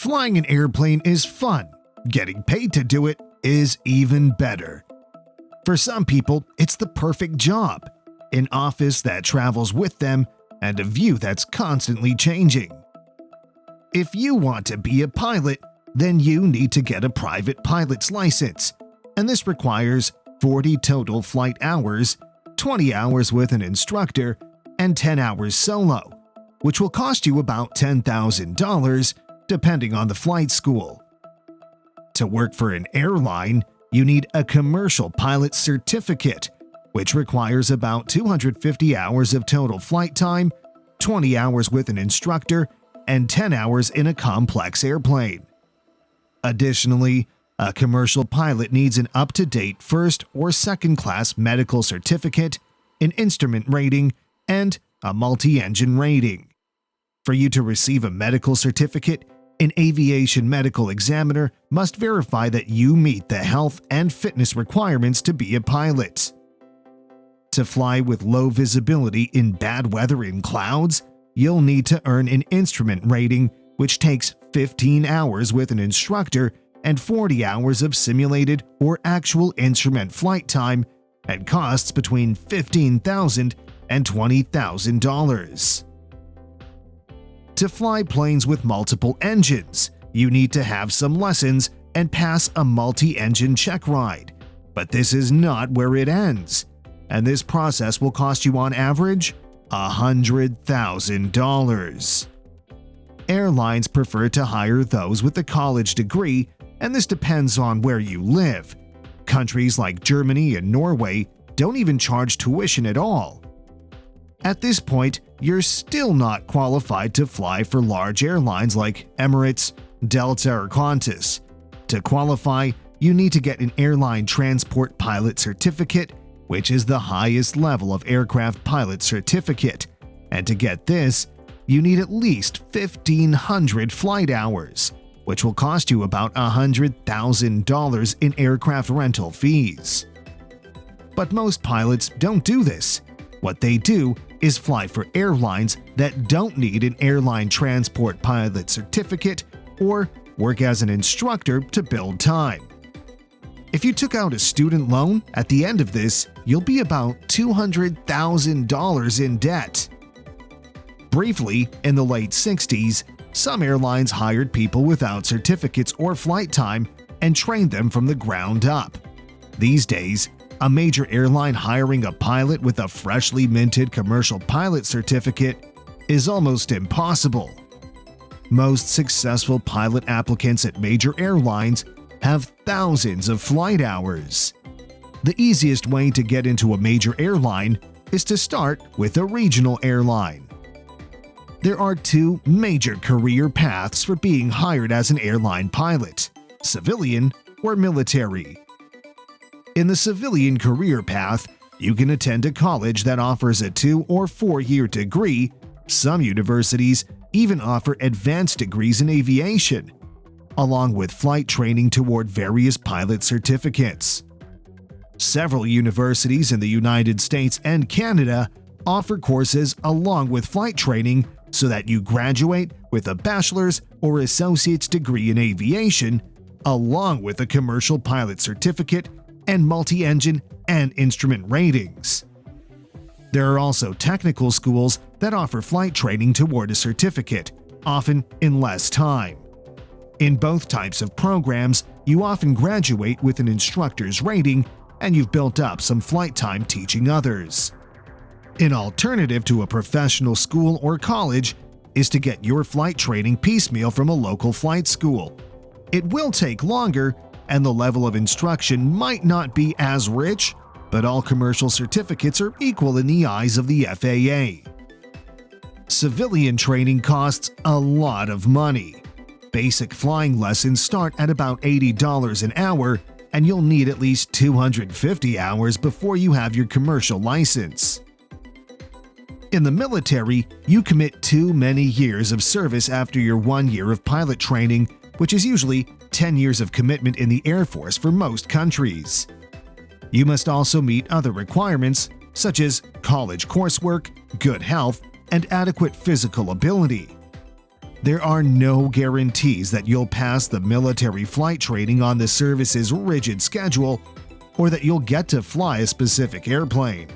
Flying an airplane is fun. Getting paid to do it is even better. For some people, it's the perfect job, an office that travels with them, and a view that's constantly changing. If you want to be a pilot, then you need to get a private pilot's license, and this requires 40 total flight hours, 20 hours with an instructor, and 10 hours solo, which will cost you about $10,000 depending on the flight school. To work for an airline, you need a commercial pilot certificate, which requires about 250 hours of total flight time, 20 hours with an instructor, and 10 hours in a complex airplane. Additionally, a commercial pilot needs an up-to-date first or second-class medical certificate, an instrument rating, and a multi-engine rating. For you to receive a medical certificate, an aviation medical examiner must verify that you meet the health and fitness requirements to be a pilot. To fly with low visibility in bad weather in clouds, you'll need to earn an instrument rating, which takes 15 hours with an instructor and 40 hours of simulated or actual instrument flight time, and costs between $15,000 and $20,000. To fly planes with multiple engines, you need to have some lessons and pass a multi-engine check ride. But this is not where it ends, and this process will cost you on average $100,000. Airlines prefer to hire those with a college degree, and this depends on where you live. Countries like Germany and Norway don't even charge tuition at all. At this point, you're still not qualified to fly for large airlines like Emirates, Delta, or Qantas. To qualify, you need to get an airline transport pilot certificate, which is the highest level of aircraft pilot certificate. And to get this, you need at least 1,500 flight hours, which will cost you about $100,000 in aircraft rental fees. But most pilots don't do this. What they do is fly for airlines that don't need an airline transport pilot certificate or work as an instructor to build time. If you took out a student loan, at the end of this, you'll be about $200,000 in debt. Briefly, in the late 60s, some airlines hired people without certificates or flight time and trained them from the ground up. These days, a major airline hiring a pilot with a freshly minted commercial pilot certificate is almost impossible. Most successful pilot applicants at major airlines have thousands of flight hours. The easiest way to get into a major airline is to start with a regional airline. There are two major career paths for being hired as an airline pilot: civilian or military. In the civilian career path, you can attend a college that offers a 2- or 4-year degree. Some universities even offer advanced degrees in aviation, along with flight training toward various pilot certificates. Several universities in the United States and Canada offer courses along with flight training so that you graduate with a bachelor's or associate's degree in aviation, along with a commercial pilot certificate and multi-engine and instrument ratings. There are also technical schools that offer flight training toward a certificate, often in less time. In both types of programs, you often graduate with an instructor's rating and you've built up some flight time teaching others. An alternative to a professional school or college is to get your flight training piecemeal from a local flight school. It will take longer, and the level of instruction might not be as rich, but all commercial certificates are equal in the eyes of the FAA. Civilian training costs a lot of money. Basic flying lessons start at about $80 an hour, and you'll need at least 250 hours before you have your commercial license. In the military, you commit too many years of service after your 1 year of pilot training, which is usually 10 years of commitment in the Air Force for most countries. You must also meet other requirements, such as college coursework, good health, and adequate physical ability. There are no guarantees that you'll pass the military flight training on the service's rigid schedule or that you'll get to fly a specific airplane.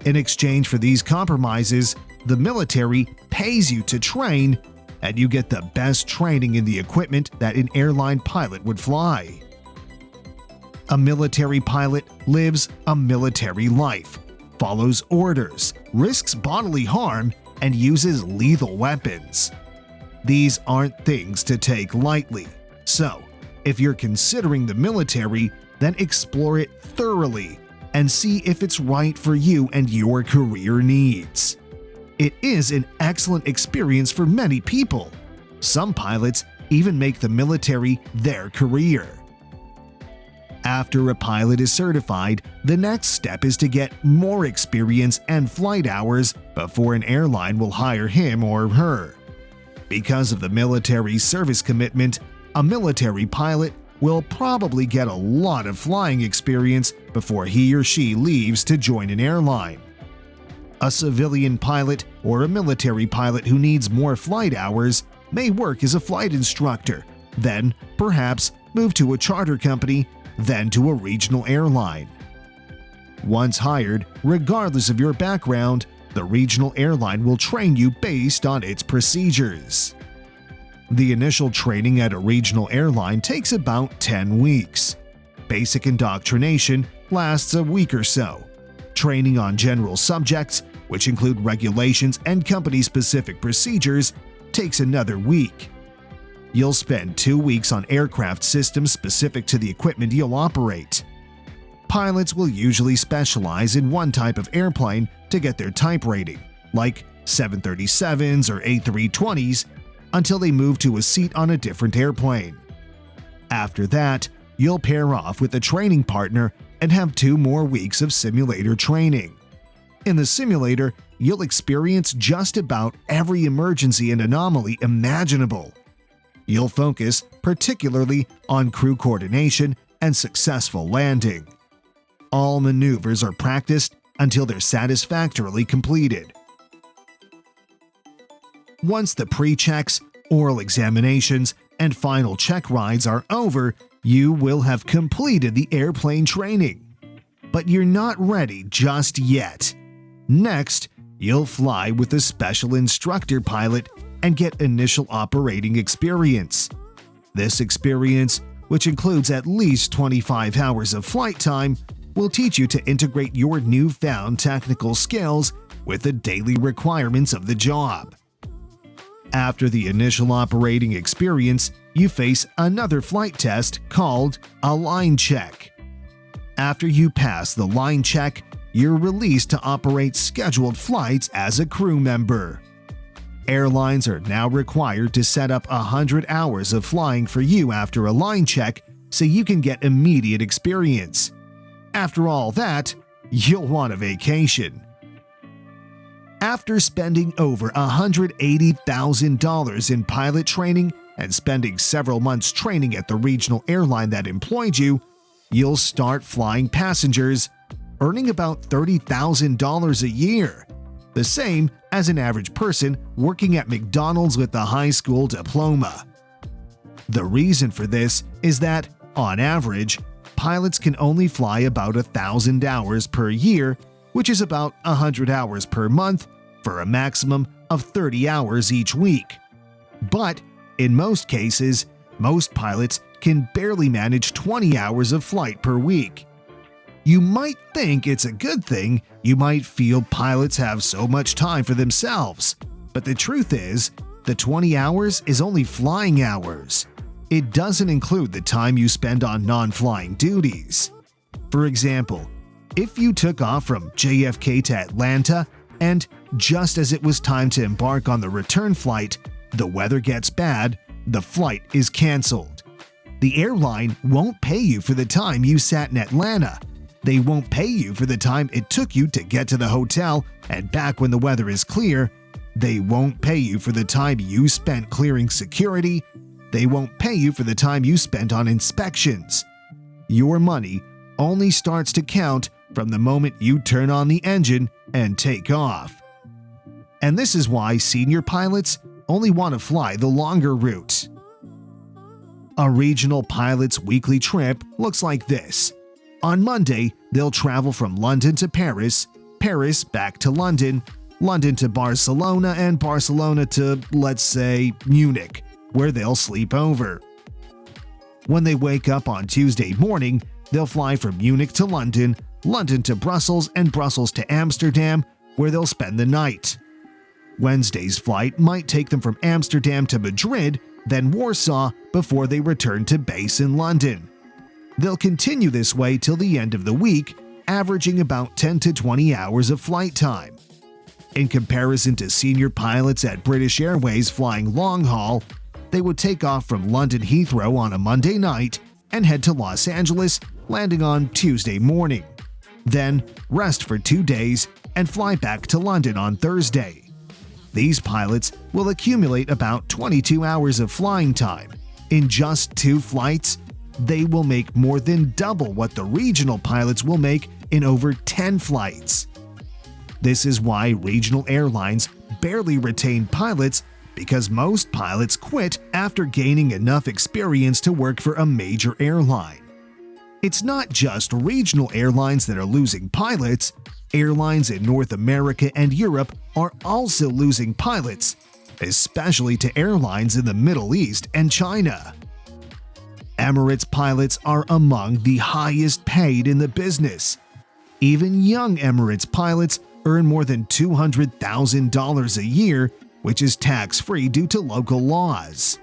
In exchange for these compromises, the military pays you to train, and you get the best training in the equipment that an airline pilot would fly. A military pilot lives a military life, follows orders, risks bodily harm, and uses lethal weapons. These aren't things to take lightly, so if you're considering the military, then explore it thoroughly and see if it's right for you and your career needs. It is an excellent experience for many people. Some pilots even make the military their career. After a pilot is certified, the next step is to get more experience and flight hours before an airline will hire him or her. Because of the military service commitment, a military pilot will probably get a lot of flying experience before he or she leaves to join an airline. A civilian pilot or a military pilot who needs more flight hours may work as a flight instructor, then perhaps move to a charter company, then to a regional airline. Once hired, regardless of your background, the regional airline will train you based on its procedures. The initial training at a regional airline takes about 10 weeks. Basic indoctrination lasts a week or so. Training on general subjects, which include regulations and company-specific procedures, takes another week. You'll spend 2 weeks on aircraft systems specific to the equipment you'll operate. Pilots will usually specialize in one type of airplane to get their type rating, like 737s or A320s, until they move to a seat on a different airplane. After that, you'll pair off with a training partner and have 2 more weeks of simulator training. In the simulator, you'll experience just about every emergency and anomaly imaginable. You'll focus particularly on crew coordination and successful landing. All maneuvers are practiced until they're satisfactorily completed. Once the pre-checks, oral examinations, and final check rides are over, you will have completed the airplane training. But you're not ready just yet. Next, you'll fly with a special instructor pilot and get initial operating experience. This experience, which includes at least 25 hours of flight time, will teach you to integrate your newfound technical skills with the daily requirements of the job. After the initial operating experience, you face another flight test called a line check. After you pass the line check, you're released to operate scheduled flights as a crew member. Airlines are now required to set up 100 hours of flying for you after a line check so you can get immediate experience. After all that, you'll want a vacation. After spending over $180,000 in pilot training and spending several months training at the regional airline that employed you, you'll start flying passengers, earning about $30,000 a year, the same as an average person working at McDonald's with a high school diploma. The reason for this is that, on average, pilots can only fly about 1,000 hours per year, which is about 100 hours per month, for a maximum of 30 hours each week. But in most cases, most pilots can barely manage 20 hours of flight per week. You might think it's a good thing, you might feel pilots have so much time for themselves, but the truth is, the 20 hours is only flying hours. It doesn't include the time you spend on non-flying duties. For example, if you took off from JFK to Atlanta and, just as it was time to embark on the return flight, the weather gets bad, the flight is cancelled. The airline won't pay you for the time you sat in Atlanta. They won't pay you for the time it took you to get to the hotel and back when the weather is clear. They won't pay you for the time you spent clearing security. They won't pay you for the time you spent on inspections. Your money only starts to count from the moment you turn on the engine and take off. And this is why senior pilots only want to fly the longer route. A regional pilot's weekly trip looks like this. On Monday, they'll travel from London to Paris, Paris back to London, London to Barcelona, and Barcelona to, let's say, Munich, where they'll sleep over. When they wake up on Tuesday morning, they'll fly from Munich to London, London to Brussels, and Brussels to Amsterdam, where they'll spend the night. Wednesday's flight might take them from Amsterdam to Madrid, then Warsaw, before they return to base in London. They'll continue this way till the end of the week, averaging about 10 to 20 hours of flight time. In comparison to senior pilots at British Airways flying long haul, they would take off from London Heathrow on a Monday night and head to Los Angeles, landing on Tuesday morning. Then rest for 2 days and fly back to London on Thursday. These pilots will accumulate about 22 hours of flying time. In just 2 flights, they will make more than double what the regional pilots will make in over 10 flights. This is why regional airlines barely retain pilots, because most pilots quit after gaining enough experience to work for a major airline. It's not just regional airlines that are losing pilots. Airlines in North America and Europe are also losing pilots, especially to airlines in the Middle East and China. Emirates pilots are among the highest paid in the business. Even young Emirates pilots earn more than $200,000 a year, which is tax-free due to local laws.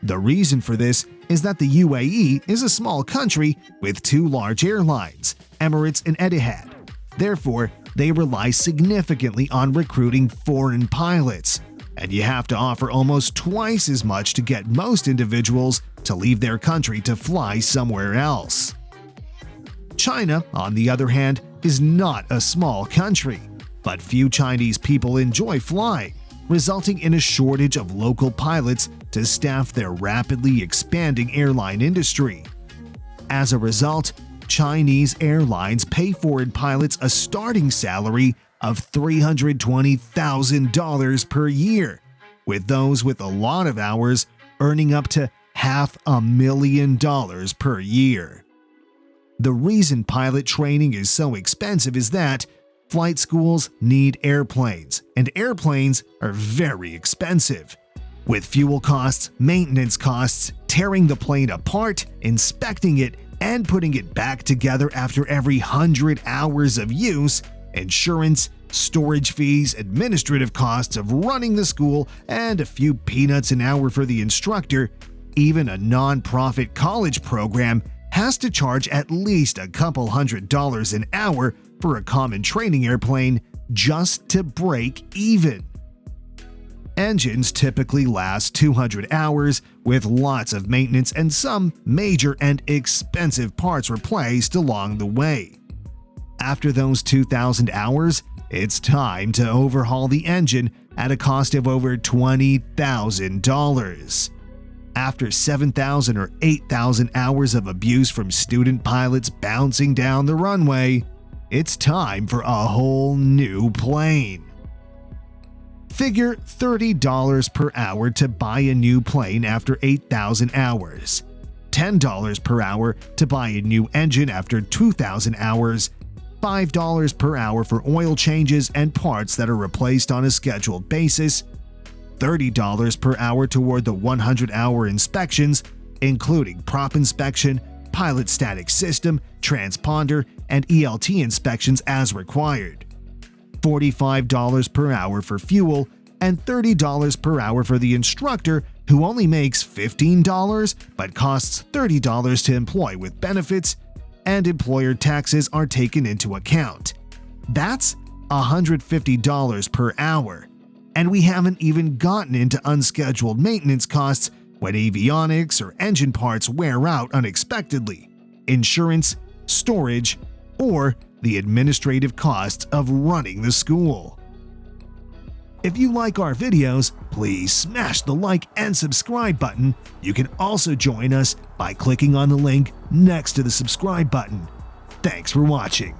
The reason for this is that the UAE is a small country with 2 large airlines, Emirates and Etihad. Therefore, they rely significantly on recruiting foreign pilots, and you have to offer almost twice as much to get most individuals to leave their country to fly somewhere else. China, on the other hand, is not a small country, but few Chinese people enjoy flying, resulting in a shortage of local pilots to staff their rapidly expanding airline industry. As a result, Chinese airlines pay foreign pilots a starting salary of $320,000 per year, with those with a lot of hours earning up to $500,000 per year. The reason pilot training is so expensive is that flight schools need airplanes, and airplanes are very expensive. With fuel costs, maintenance costs, tearing the plane apart, inspecting it, and putting it back together after every 100 hours of use, insurance, storage fees, administrative costs of running the school, and a few peanuts an hour for the instructor, even a non-profit college program has to charge at least a couple $100 an hour for a common training airplane just to break even. Engines typically last 200 hours, with lots of maintenance and some major and expensive parts replaced along the way. After those 2,000 hours, it's time to overhaul the engine at a cost of over $20,000. After 7,000 or 8,000 hours of abuse from student pilots bouncing down the runway, it's time for a whole new plane. Figure $30 per hour to buy a new plane after 8,000 hours, $10 per hour to buy a new engine after 2,000 hours, $5 per hour for oil changes and parts that are replaced on a scheduled basis, $30 per hour toward the 100-hour inspections, including prop inspection, pilot static system, transponder, and ELT inspections as required, $45 per hour for fuel, and $30 per hour for the instructor, who only makes $15 but costs $30 to employ with benefits, and employer taxes are taken into account. That's $150 per hour. And we haven't even gotten into unscheduled maintenance costs when avionics or engine parts wear out unexpectedly, insurance, storage, or the administrative costs of running the school. If you like our videos, please smash the like and subscribe button. You can also join us by clicking on the link next to the subscribe button. Thanks for watching.